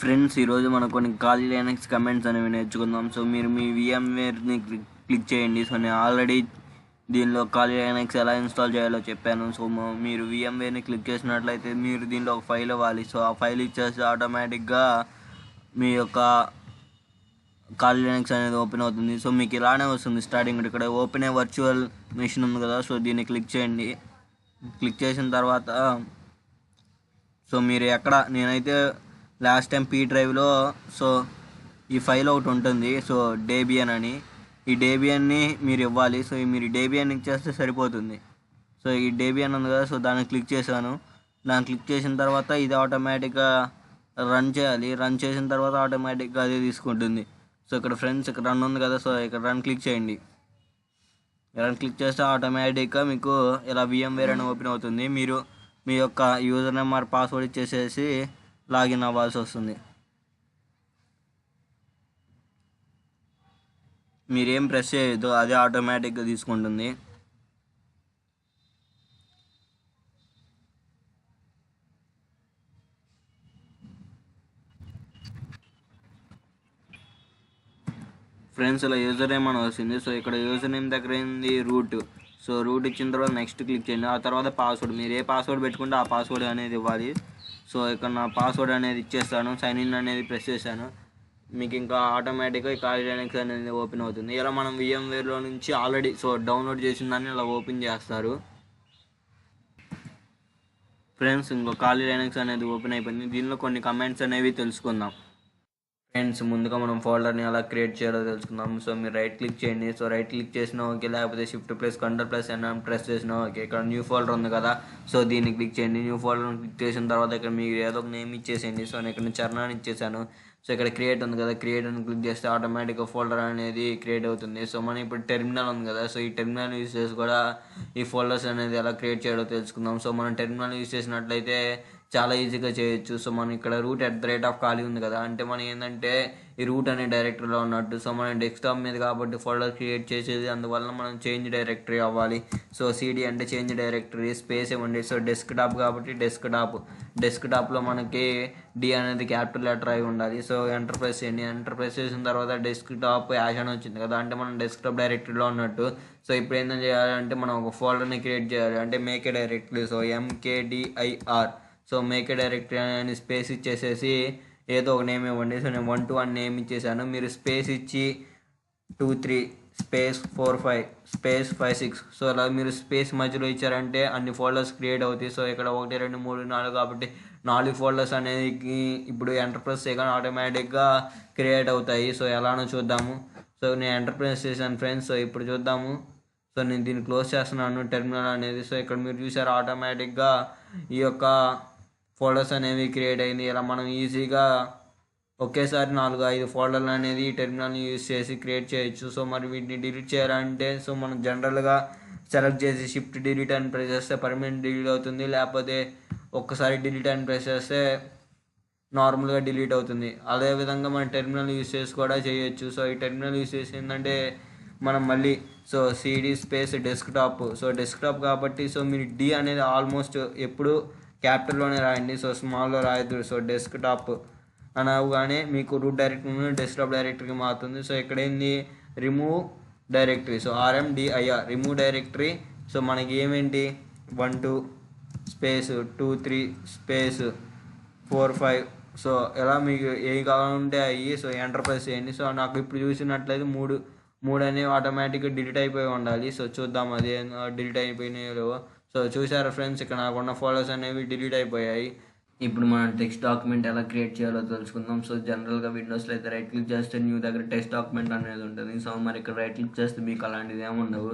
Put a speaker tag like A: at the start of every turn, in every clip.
A: Friends, ఈరోజు మనం కొన్ని ఖాళీ లైనక్స్ కమెంట్స్ అనేవి నేర్చుకుందాం. సో మీరు మీ VMwareని క్లిక్ చేయండి. సో నేను ఆల్రెడీ దీనిలో ఖాళీ లైనక్స్ ఎలా ఇన్స్టాల్ చేయాలో చెప్పాను. సో మీరు VMwareని క్లిక్ చేసినట్లయితే మీరు దీనిలో ఒక ఫైల్ ఇవ్వాలి. సో ఆ ఫైల్ ఇచ్చేసి ఆటోమేటిక్గా మీ యొక్క ఖాళీ లైనక్స్ అనేది ఓపెన్ అవుతుంది. సో మీకు ఇలానే వస్తుంది స్టార్టింగ్. ఇక్కడ ఓపెన్ ఏ వర్చువల్ మెషిన్ ఉంది కదా, సో దీన్ని క్లిక్ చేయండి. క్లిక్ చేసిన తర్వాత సో మీరు ఎక్కడ, నేనైతే లాస్ట్ టైం P డ్రైవ్లో సో ఈ ఫైల్ ఒకటి ఉంటుంది. సో డేబియన్ అని, ఈ డేబియన్ని మీరు ఇవ్వాలి. సో మీరు డేబియన్ ఇచ్చేస్తే సరిపోతుంది. సో ఈ డేబియన్ ఉంది కదా, సో దాన్ని క్లిక్ చేశాను. దాన్ని క్లిక్ చేసిన తర్వాత ఇది ఆటోమేటిక్గా రన్ చేయాలి. రన్ చేసిన తర్వాత ఆటోమేటిక్గా అదే తీసుకుంటుంది. సో ఇక్కడ ఫ్రెండ్స్, ఇక్కడ రన్ ఉంది కదా, సో ఇక్కడ రన్ క్లిక్ చేయండి. రన్ క్లిక్ చేస్తే ఆటోమేటిక్గా మీకు ఇలా VMware అని ఓపెన్ అవుతుంది. మీరు మీ యొక్క యూజర్ నేమ్ ఆర్ పాస్వర్డ్ ఇచ్చేసేసి లాగిన్ అవ్వాల్సి వస్తుంది. మీరేం ప్రెస్ చేయొద్దు, అదే ఆటోమేటిక్గా తీసుకుంటుంది. ఫ్రెండ్స్, ఇలా యూజర్ నేమ్ అని వస్తుంది. సో ఇక్కడ యూజర్ నేమ్ దగ్గర ఏంది రూట్. సో రూట్ ఇచ్చిన తర్వాత నెక్స్ట్ క్లిక్ చేయండి. ఆ తర్వాత పాస్వర్డ్, మీరు ఏ పాస్వర్డ్ పెట్టుకుంటే ఆ పాస్వర్డ్ అనేది ఇవ్వాలి. సో ఇక్కడ నా పాస్వర్డ్ అనేది ఇచ్చేస్తాను. సైన్ ఇన్ అనేది ప్రెస్ చేశాను. మీకు ఇంకా ఆటోమేటిక్గా ఈ ఖాళీ లైనక్స్ అనేది ఓపెన్ అవుతుంది. ఇలా మనం VMwareలో నుంచి ఆల్రెడీ సో డౌన్లోడ్ చేసిన దాన్ని ఇలా ఓపెన్ చేస్తారు. ఫ్రెండ్స్, ఇంకో ఖాళీ లైనక్స్ అనేది ఓపెన్ అయిపోయింది. దీనిలో కొన్ని కమెంట్స్ అనేవి తెలుసుకుందాం. ఫ్రెండ్స్, ముందుగా మనం ఫోల్డర్ని ఎలా క్రియేట్ చేయాలో తెలుసుకుందాం. సో మీరు రైట్ క్లిక్ చేయండి. సో రైట్ క్లిక్ చేసినా ఓకే, లేకపోతే Shift+Ctrl+N ప్రెస్ చేసినా ఓకే. ఇక్కడ న్యూ ఫోల్డర్ ఉంది కదా, సో దీన్ని క్లిక్ చేయండి. న్యూ ఫోల్డర్ క్లిక్ చేసిన తర్వాత ఇక్కడ మీరు ఏదో ఒక నేమ్ ఇచ్చేసేయండి. సో నేను ఇక్కడ చరణాన్ని ఇచ్చేసాను. సో ఇక్కడ క్రియేట్ ఉంది కదా, క్రియేట్ అని క్లిక్ చేస్తే ఆటోమేటిక్గా ఫోల్డర్ అనేది క్రియేట్ అవుతుంది. సో మనం ఇప్పుడు టెర్మినల్ ఉంది కదా, సో ఈ టెర్మినల్ యూజ్ చేసి కూడా ఈ ఫోల్డర్స్ అనేది ఎలా క్రియేట్ చేయాలో తెలుసుకుందాం. సో మనం టెర్మినల్ యూజ్ చేసినట్లయితే చాలా ఈజీగా చేయొచ్చు. సో మనం ఇక్కడ root@ ఖాళీ ఉంది కదా, అంటే మనం ఏంటంటే ఈ రూట్ అనే డైరెక్టరీలో ఉన్నట్టు. సో మనం డెస్క్టాప్ మీద కాబట్టి ఫోల్డర్ క్రియేట్ చేసేది, అందువల్ల మనం చేంజ్ డైరెక్టరీ అవ్వాలి. సో CD అంటే చేంజ్ డైరెక్టరీ, స్పేస్ ఇవ్వండి. సో డెస్క్టాప్ కాబట్టి డెస్క్టాప్లో మనకి D అనేది క్యాపిటల్ లెటర్ అయి ఉండాలి. సో ఎంటర్ ప్రెస్ చేయండి. ఎంటర్ ప్రెస్ చేసిన తర్వాత డెస్క్టాప్ యాష్ అని వచ్చింది కదా, అంటే మనం డెస్క్టాప్ డైరెక్టరీలో ఉన్నట్టు. సో ఇప్పుడు ఏంటని చేయాలంటే మనం ఒక ఫోల్డర్ని క్రియేట్ చేయాలి, అంటే make a directory. So MKDIR, so make a directory అని స్పేస్ ఇచ్చేసేసి ఏదో ఒక నేమ్ ఇవ్వండి. సో నేను 1 to 1 నేమ్ ఇచ్చేసాను. మీరు స్పేస్ ఇచ్చి 2 3 స్పేస్ 4 5 స్పేస్ 5 6, సో అలా మీరు స్పేస్ మధ్యలో ఇచ్చారంటే అన్ని ఫోల్డర్స్ క్రియేట్ అవుతాయి. సో ఇక్కడ 1 2 3 4 కాబట్టి 4 ఫోల్డర్స్ అనేది ఇప్పుడు ఎంటర్ ప్రెస్ చేయగానే ఆటోమేటిక్గా క్రియేట్ అవుతాయి. సో ఎలానో చూద్దాము. సో నేను ఎంటర్ ప్రెస్ చేశాను ఫ్రెండ్స్. సో ఇప్పుడు చూద్దాము. సో నేను దీన్ని క్లోజ్ చేస్తున్నాను టెర్మినల్ అనేది. సో ఇక్కడ మీరు చూసారు ఆటోమేటిక్గా ఈ యొక్క ఫోల్డర్స్ అనేవి క్రియేట్ అయింది. ఇలా మనం ఈజీగా ఒకేసారి 4-5 ఫోల్డర్లు అనేది ఈ టెర్మినల్ని యూజ్ చేసి క్రియేట్ చేయొచ్చు. సో మరి వీటిని డిలీట్ చేయాలంటే సో మనం జనరల్గా సెలెక్ట్ చేసి Shift డిలీట్ అని ప్రెస్ చేస్తే పర్మనెంట్ డిలీట్ అవుతుంది, లేకపోతే ఒక్కసారి డిలీట్ అని ప్రెస్ చేస్తే నార్మల్గా డిలీట్ అవుతుంది. అదేవిధంగా మనం టెర్మినల్ యూజ్ చేసి కూడా చేయొచ్చు. సో ఈ టెర్మినల్ యూజ్ చేసి ఏంటంటే మనం మళ్ళీ so CD space desktop, so desktop కాబట్టి సో మీరు D అనేది ఆల్మోస్ట్ ఎప్పుడు క్యాపిటల్లోనే రాయండి. సో స్మాల్లో రాయద్దు. సో డెస్క్టాప్ అనగానే మీకు రూట్ డైరెక్టరీ నుండి డెస్క్టాప్ డైరెక్టరీకి మారుతుంది. సో ఇక్కడ ఏంది remove directory, so RMDIR remove directory. So మనకి ఏమేంటి 1 2 స్పేస్ 2 3 స్పేస్ 4 5, సో ఎలా మీకు ఏ కావాలంటే అయ్యి. సో ఎంటర్ ప్రెస్ చేయండి. సో నాకు ఇప్పుడు చూసినట్లయితే మూడు అనేవి ఆటోమేటిక్గా డిలీట్ అయిపోయి ఉండాలి. సో చూద్దాం అది డిలీట్ అయిపోయినాయో. సో చూసారా ఫ్రెండ్స్, ఇక్కడ నాకున్న ఫోల్డర్స్ అనేవి డిలీట్ అయిపోయాయి. ఇప్పుడు మనం టెక్స్ట్ డాక్యుమెంట్ ఎలా క్రియేట్ చేయాలో తెలుసుకుందాం. సో జనరల్గా విండోస్లో అయితే రైట్ క్లిక్ చేస్తే న్యూ దగ్గర టెక్స్ట్ డాక్యుమెంట్ అనేది ఉంటుంది. సో మరి ఇక్కడ రైట్ క్లిక్ చేస్తే మీకు అలాంటిది ఏమి ఉండవు.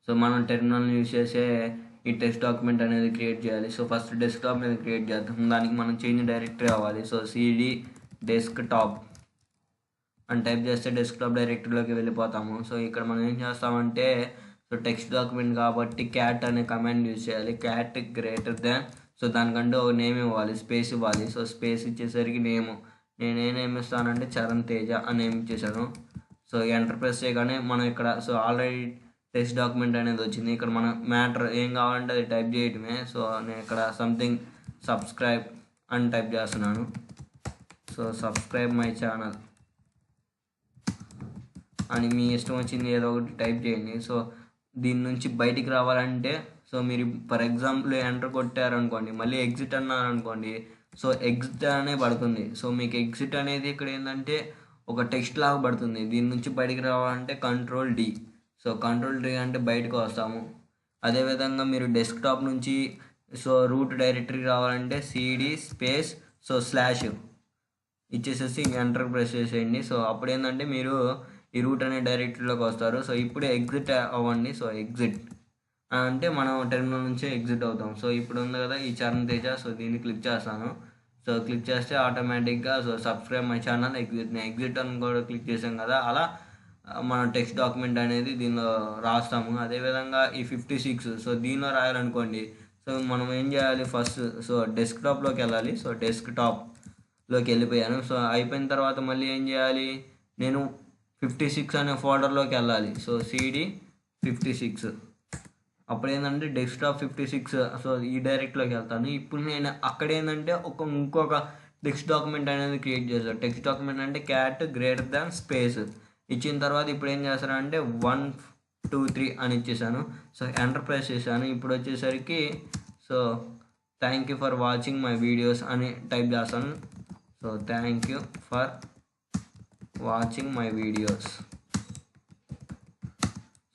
A: సో మనం టెర్మినల్ని యూజ్ చేసే ఈ టెక్స్ట్ డాక్యుమెంట్ అనేది క్రియేట్ చేయాలి. సో ఫస్ట్ డెస్క్టాప్ మీద క్రియేట్ చేద్దాం. దానికి మనం చేంజ్ డైరెక్టరీ అవ్వాలి. సో CD డెస్క్టాప్ అని టైప్ చేస్తే డెస్క్టాప్ డైరెక్టరీలోకి వెళ్ళిపోతాము. సో ఇక్కడ మనం ఏం చేస్తామంటే సో టెక్స్ట్ డాక్యుమెంట్ కాబట్టి క్యాట్ అనే కమాండ్ యూజ్ చేయాలి. క్యాట్ > సో దానికంటే ఒక నేమ్ ఇవ్వాలి, స్పేస్ ఇవ్వాలి. సో స్పేస్ ఇచ్చేసరికి నేను ఏ నేమ్ ఇస్తానంటే చరణ్ తేజ అని నేమ్ ఇచ్చేసాను. సో ఎంటర్ ప్రెస్ చేయగానే మనం ఇక్కడ సో ఆల్రెడీ టెక్స్ట్ డాక్యుమెంట్ అనేది వచ్చింది. ఇక్కడ మనం మ్యాటర్ ఏం కావాలంటే అది టైప్ చేయటమే. సో నేను ఇక్కడ సంథింగ్ సబ్స్క్రైబ్ అని టైప్ చేస్తున్నాను. సో సబ్స్క్రైబ్ మై ఛానల్ అని మీ ఇష్టం వచ్చింది ఏదో ఒకటి టైప్ చేయండి. సో దీని నుంచి బయటికి రావాలంటే సో మీరు ఫర్ ఎగ్జాంపుల్ ఎంటర్ కొట్టారనుకోండి, మళ్ళీ ఎగ్జిట్ అన్నారనుకోండి, సో ఎగ్జిట్ అనే పడుతుంది. సో మీకు ఎగ్జిట్ అనేది ఇక్కడ ఏంటంటే ఒక టెక్స్ట్ లాగా పడుతుంది. దీని నుంచి బయటికి రావాలంటే control D. So control D అంటే బయటకు వస్తాము. అదేవిధంగా మీరు డెస్క్టాప్ నుంచి సో రూట్ డైరెక్టరీ రావాలంటే సిడి స్పేస్ సో స్లాష్ ఇచ్చేసేసి ఎంటర్ ప్రెస్ చేసేయండి. సో అప్పుడు ఏంటంటే మీరు ఈ రూట్ అనే డైరెక్టరీలోకి వస్తారు. సో ఇప్పుడే ఎగ్జిట్ అవ్వండి. సో ఎగ్జిట్ అంటే మనం టెర్మినల్ నుంచి ఎగ్జిట్ అవుతాం. సో ఇప్పుడు ఉంది కదా ఈ చరణ్ తేజ, సో దీన్ని క్లిక్ చేస్తాను. సో క్లిక్ చేస్తే ఆటోమేటిక్గా so subscribe my channel exit అని కూడా క్లిక్ చేసాం కదా, అలా మన టెక్స్ట్ డాక్యుమెంట్ అనేది దీనిలో రాస్తాము. అదేవిధంగా ఈ 56 సో దీనిలో రాయాలనుకోండి, సో మనం ఏం చేయాలి, ఫస్ట్ సో డెస్క్టాప్లోకి వెళ్ళాలి. సో డెస్క్టాప్లోకి వెళ్ళిపోయాను. సో అయిపోయిన తర్వాత మళ్ళీ ఏం చేయాలి, నేను 56 అనే ఫోల్డర్లోకి వెళ్ళాలి. సో సిడి 56 అప్పుడు ఏంటంటే డెస్క్టాప్ 56 సో ఈ డైరెక్ట్లోకి వెళ్తాను. ఇప్పుడు నేను అక్కడ ఏంటంటే ఇంకొక టెక్స్ట్ డాక్యుమెంట్ అనేది క్రియేట్ చేశాను. టెక్స్ట్ డాక్యుమెంట్ అంటే క్యాట్ గ్రేటర్ దాన్ స్పేస్ ఇచ్చిన తర్వాత ఇప్పుడు ఏం చేస్తానంటే 1 2 3 అని ఇచ్చేసాను. సో ఎంటర్ ప్రెస్ చేశాను. ఇప్పుడు వచ్చేసరికి so thank you for watching my videos అని టైప్ చేస్తాను. So thank you for watching my videos.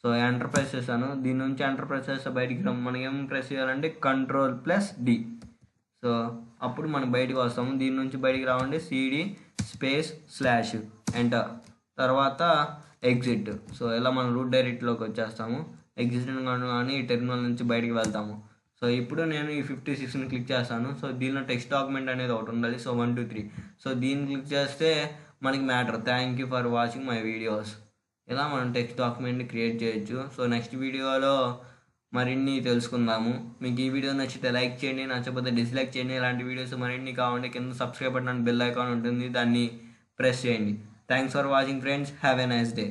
A: So enter press చేశాను. దీని నుంచి ఎంటర్ ప్రెస్ చేస్తే బయటికి మనకి ఏం ప్రెస్ చేయాలంటే కంట్రోల్+D. సో అప్పుడు మనం బయటకు వస్తాము. దీని నుంచి బయటికి రావండి సిడి స్పేస్ స్లాష్ ఎంటర్, తర్వాత ఎగ్జిట్. సో ఇలా మనం రూట్ డైరెక్ట్లోకి వచ్చేస్తాము. ఎగ్జిట్ కానీ టెర్మినల్ నుంచి బయటికి వెళ్తాము. సో ఇప్పుడు నేను ఈ 56ని క్లిక్ చేస్తాను. సో దీనిలో టెక్స్ట్ డాక్యుమెంట్ అనేది ఒకటి ఉండాలి. సో 1 2 3 సో దీన్ని క్లిక్ చేస్తే మనకి matter thank you for watching my videos. ఇలా మనం టెక్స్ట్ డాక్యుమెంట్ని క్రియేట్ చేయొచ్చు. సో నెక్స్ట్ వీడియోలో మరిన్ని తెలుసుకుందాము. మీకు ఈ వీడియో నచ్చితే లైక్ చేయండి, నచ్చకపోతే డిస్లైక్ చేయండి. ఇలాంటి వీడియోస్ మరిన్ని కావాలంటే కింద సబ్స్క్రైబ్ బటన్ బెల్ ఐకాన్ ఉంటుంది, దాన్ని ప్రెస్ చేయండి. Thanks for watching friends. Have a nice day.